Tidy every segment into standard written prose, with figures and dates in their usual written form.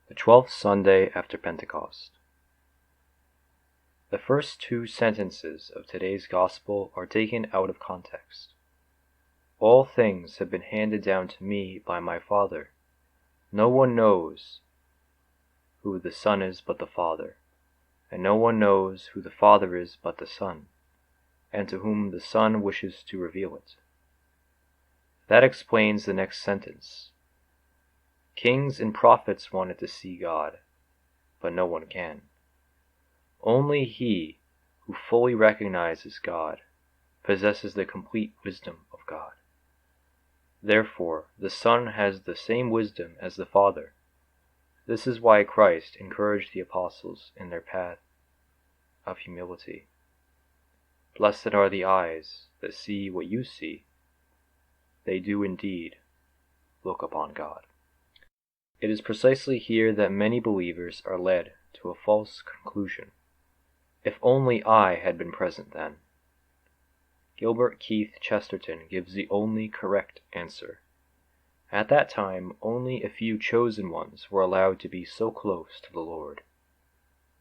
The 12th Sunday After Pentecost. The first two sentences of today's Gospel are taken out of context. All things have been handed down to me by my Father. No one knows who the Son is but the Father, and no one knows who the Father is but the Son, and to whom the Son wishes to reveal it. That explains the next sentence. Kings and prophets wanted to see God, but no one can. Only he who fully recognizes God possesses the complete wisdom of God. Therefore, the Son has the same wisdom as the Father. This is why Christ encouraged the apostles in their path of humility. Blessed are the eyes that see what you see. They do indeed look upon God. It is precisely here that many believers are led to a false conclusion. If only I had been present then. Gilbert Keith Chesterton gives the only correct answer. At that time, only a few chosen ones were allowed to be so close to the Lord.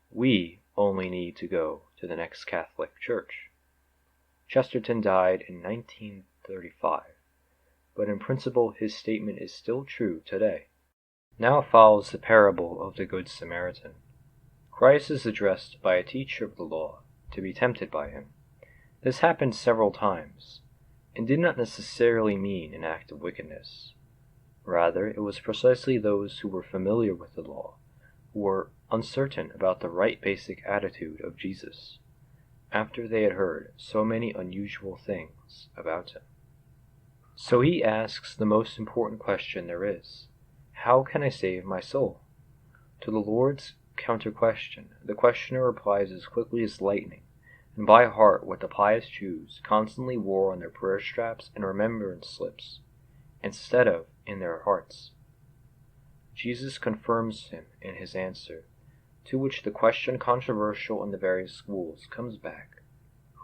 We only need to go to the next Catholic church. Chesterton died in 1935, but in principle his statement is still true today. Now follows the parable of the Good Samaritan. Christ is addressed by a teacher of the law to be tempted by him. This happened several times, and did not necessarily mean an act of wickedness. Rather, it was precisely those who were familiar with the law, who were uncertain about the right basic attitude of Jesus, after they had heard so many unusual things about him. So he asks the most important question there is. How can I save my soul? To the Lord's counter-question, the questioner replies as quickly as lightning, and by heart what the pious Jews constantly wore on their prayer straps and remembrance slips, instead of in their hearts. Jesus confirms him in his answer, to which the question controversial in the various schools comes back.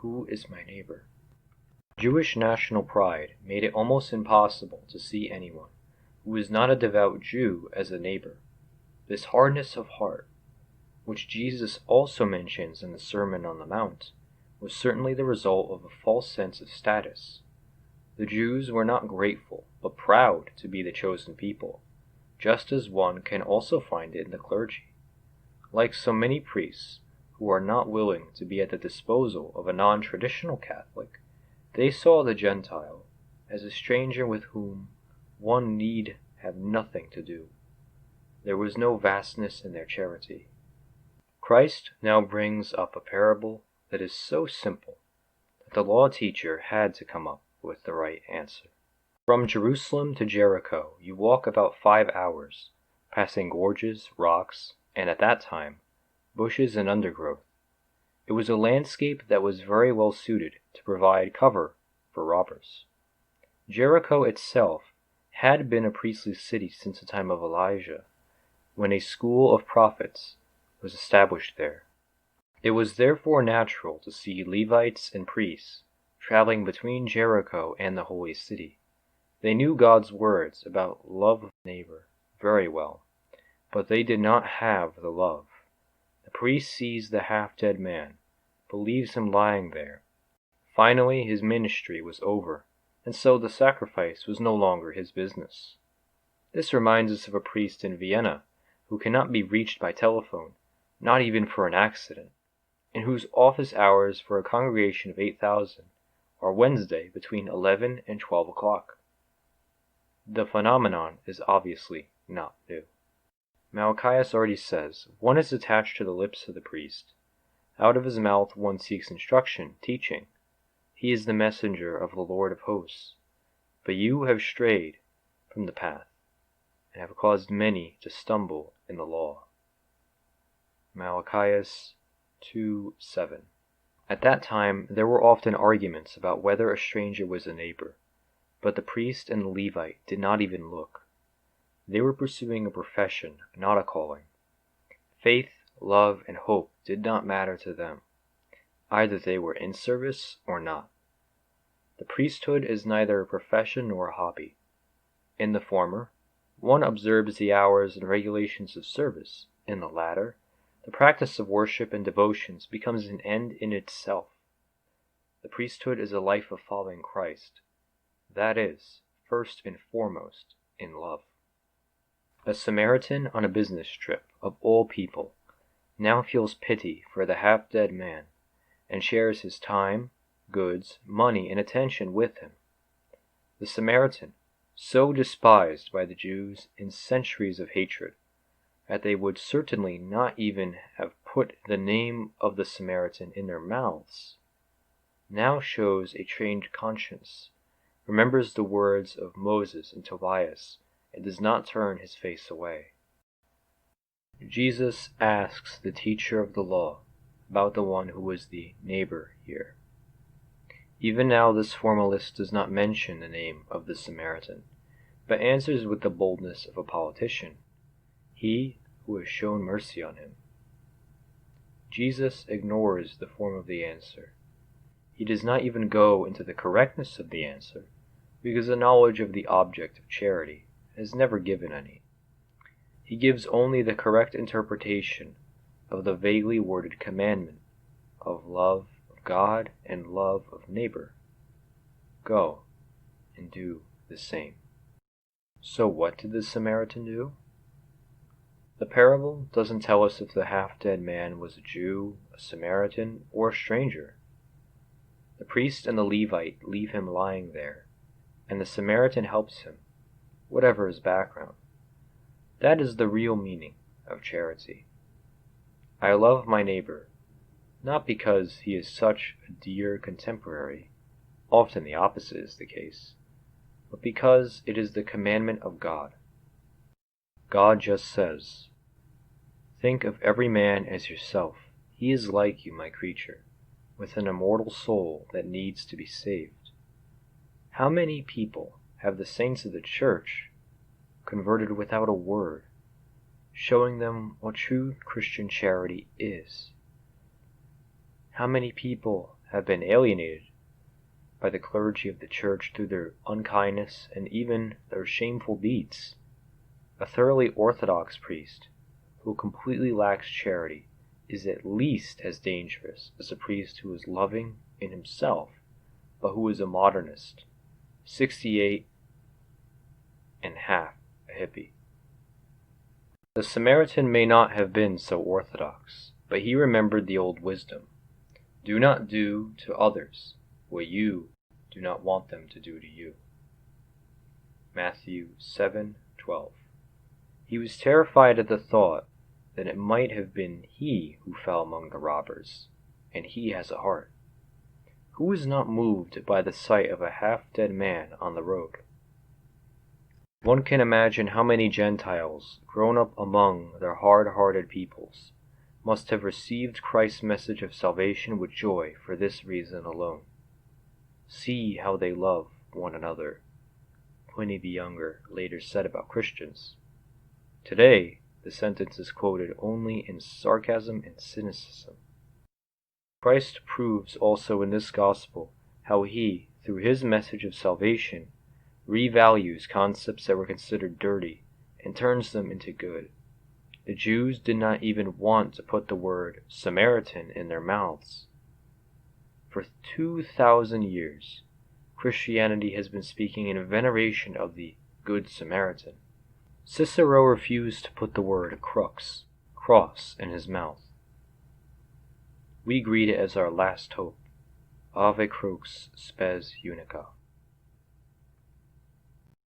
Who is my neighbor? Jewish national pride made it almost impossible to see anyone who is not a devout Jew as a neighbor. This hardness of heart, which Jesus also mentions in the Sermon on the Mount, was certainly the result of a false sense of status. The Jews were not grateful, but proud to be the chosen people, just as one can also find it in the clergy. Like so many priests who are not willing to be at the disposal of a non-traditional Catholic, they saw the Gentile as a stranger with whom one need have nothing to do. There was no vastness in their charity. Christ now brings up a parable that is so simple that the law teacher had to come up with the right answer. From Jerusalem to Jericho you walk about 5 hours, passing gorges, rocks, and at that time, bushes and undergrowth. It was a landscape that was very well suited to provide cover for robbers. Jericho itself had been a priestly city since the time of Elijah, when a school of prophets was established there. It was therefore natural to see Levites and priests traveling between Jericho and the holy city. They knew God's words about love of neighbor very well, but they did not have the love. The priest sees the half-dead man, believes him lying there. Finally, his ministry was over, and so the sacrifice was no longer his business. This reminds us of a priest in Vienna who cannot be reached by telephone, not even for an accident, and whose office hours for a congregation of 8,000 are Wednesday between 11 and 12 o'clock. The phenomenon is obviously not new. Malachias already says, one is attached to the lips of the priest. Out of his mouth one seeks instruction, teaching. He is the messenger of the Lord of hosts. But you have strayed from the path, and have caused many to stumble in the law. Malachias 2:7. At that time there were often arguments about whether a stranger was a neighbor, but the priest and the Levite did not even look. They were pursuing a profession, not a calling. Faith, love, and hope did not matter to them. Either they were in service or not. The priesthood is neither a profession nor a hobby. In the former, one observes the hours and regulations of service. In the latter, the practice of worship and devotions becomes an end in itself. The priesthood is a life of following Christ. That is, first and foremost, in love. A Samaritan on a business trip, of all people, now feels pity for the half-dead man, and shares his time, goods, money, and attention with him. The Samaritan, so despised by the Jews in centuries of hatred, that they would certainly not even have put the name of the Samaritan in their mouths, now shows a trained conscience, remembers the words of Moses and Tobias, and does not turn his face away. Jesus asks the teacher of the law about the one who was the neighbor here. Even now this formalist does not mention the name of the Samaritan, but answers with the boldness of a politician, he who has shown mercy on him. Jesus ignores the form of the answer. He does not even go into the correctness of the answer, because the knowledge of the object of charity has never given any. He gives only the correct interpretation of the vaguely worded commandment of love of God and love of neighbor. Go and do the same. So what did the Samaritan do? The parable doesn't tell us if the half-dead man was a Jew, a Samaritan, or a stranger. The priest and the Levite leave him lying there, and the Samaritan helps him, whatever his background. That is the real meaning of charity. I love my neighbor, not because he is such a dear contemporary, often the opposite is the case, but because it is the commandment of God. God just says, "Think of every man as yourself. He is like you, my creature, with an immortal soul that needs to be saved." How many people have the saints of the church converted without a word, showing them what true Christian charity is? How many people have been alienated by the clergy of the church through their unkindness and even their shameful deeds? A thoroughly orthodox priest who completely lacks charity is at least as dangerous as a priest who is loving in himself, but who is a modernist, 68 and half a hippie. The Samaritan may not have been so orthodox, but he remembered the old wisdom. Do not do to others what you do not want them to do to you. Matthew 7:12. He was terrified at the thought that it might have been he who fell among the robbers, and he has a heart. Who is not moved by the sight of a half-dead man on the road? One can imagine how many Gentiles, grown up among their hard-hearted peoples, must have received Christ's message of salvation with joy for this reason alone. See how they love one another, Pliny the Younger later said about Christians. Today, the sentence is quoted only in sarcasm and cynicism. Christ proves also in this gospel how he, through his message of salvation, revalues concepts that were considered dirty and turns them into good. The Jews did not even want to put the word Samaritan in their mouths. For 2,000 years, Christianity has been speaking in veneration of the Good Samaritan. Cicero refused to put the word crux, cross, in his mouth. We greet it as our last hope. Ave crux spes unica.